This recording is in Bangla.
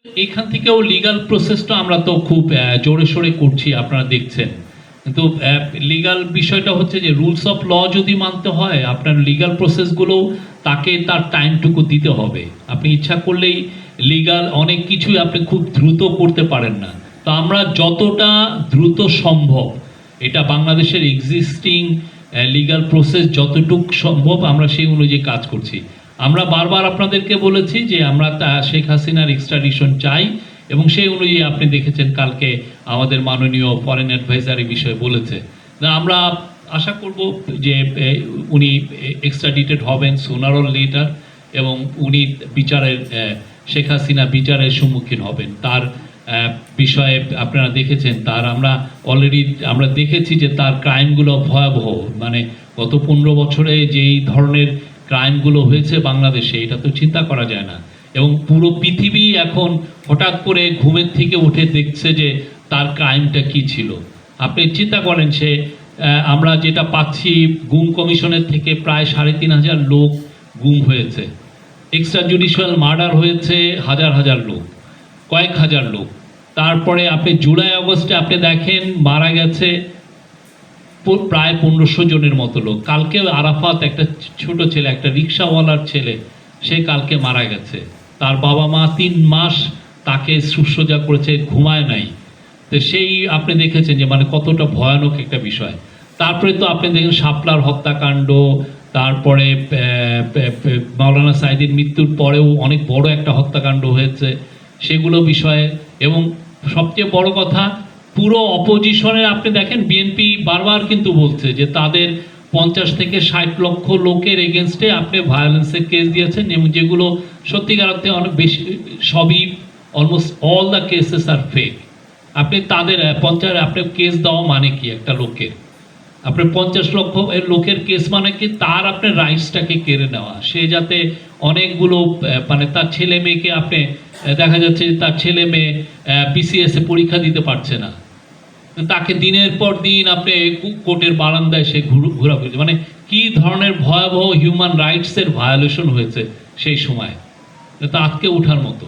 এখান থেকেও লিগাল প্রসেসটা আমরা তো খুব জোরে সোরে করছি, আপনারা দেখছেন। কিন্তু লিগাল বিষয়টা হচ্ছে যে রুলস অফ ল যদি মানতে হয় আপনার লিগাল প্রসেসগুলো তাকে তার টাইমটুকু দিতে হবে। আপনি ইচ্ছা করলেই লিগাল অনেক কিছুই আপনি খুব দ্রুত করতে পারেন না। তো আমরা যতটা দ্রুত সম্ভব, এটা বাংলাদেশের এক্সিস্টিং লিগাল প্রসেস যতটুকু সম্ভব আমরা সেই অনুযায়ী কাজ করছি। আমরা বারবার আপনাদেরকে বলেছি যে আমরা শেখ হাসিনার এক্সট্রাডিশন চাই, এবং সেই অনুযায়ী আপনি দেখেছেন কালকে আমাদের মাননীয় ফরেন অ্যাডভাইজার এই বিষয়ে বলেছে। আমরা আশা করব যে উনি এক্সট্রাডিটেড হবেন সুনার অর লেটার, এবং উনি বিচারের শেখ হাসিনা বিচারের সম্মুখীন হবেন। তার বিষয়ে আপনারা দেখেছেন, তার অলরেডি আমরা দেখেছি যে তার ক্রাইমগুলো ভয়াবহ। মানে গত 15 বছরে যেই ধরনের ক্রাইমগুলো হয়েছে বাংলাদেশে, এটা তো চিন্তা করা যায় না। এবং পুরো পৃথিবী এখন হঠাৎ করে ঘুমের থেকে উঠে দেখছে যে তার ক্রাইমটা কি ছিল। আপনি চিন্তা করেন, আমরা যেটা পাচ্ছি গুম কমিশনের থেকে প্রায় 3,500 লোক গুম হয়েছে, এক্সট্রা জুডিশিয়াল মার্ডার হয়েছে হাজার হাজার লোক, কয়েক হাজার লোক। তারপরে আপনি জুলাই আগস্টে আপনি দেখেন মারা গেছে প্রায় 1500 জনের মতো লোক। কালকে আরাফাত, একটা ছোট ছেলে, একটা রিক্সাওয়ালার ছেলে, সে কালকে মারা গেছে। তার বাবা মা 3 মাস তাকে শুশ্রূষা করেছে, ঘুমায় নাই। তো সেই আপনি দেখেছেন যে মানে কতটা ভয়ানক একটা বিষয়। তারপরে তো আপনি দেখেন শাপলার হত্যাকাণ্ড, তারপরে মাওলানা সাঈদীর মৃত্যুর পরেও অনেক বড় একটা হত্যাকাণ্ড হয়েছে, সেগুলো বিষয়ে। এবং সবচেয়ে বড় কথা, পুরো অপোজিশনের আপনি দেখেন বিএনপি বারবার কিন্তু বলছে যে তাদের 50 থেকে 60 লক্ষ লোকের এগেনস্টে আপনি ভায়োলেন্সের কেস দিয়েছেন, এবং যেগুলো সত্যিকার অর্থে অনেক বেশি, সবই অলমোস্ট অল দ্য কেসেস আর ফেক। আপনি তাদের 50 আপনি কেস দেওয়া মানে কি একটা লোকের? আপনার 50 লক্ষ লোকের কেস মানে কি তার আপনার রাইটসটাকে কেড়ে নেওয়া। সে যাতে অনেকগুলো মানে তার ছেলে মেয়েকে আপনি দেখা যাচ্ছে তার ছেলে মেয়ে বিসিএস এ পরীক্ষা দিতে পারছে না, তাকে দিনের পর দিন আপনি কোর্টের বারান্দায় সে ঘোরাঘুরি, মানে কি ধরনের ভয়াবহ হিউম্যান রাইটসের ভায়োলেশন হয়েছে সেই সময়, তা আজকে ওঠার মতো।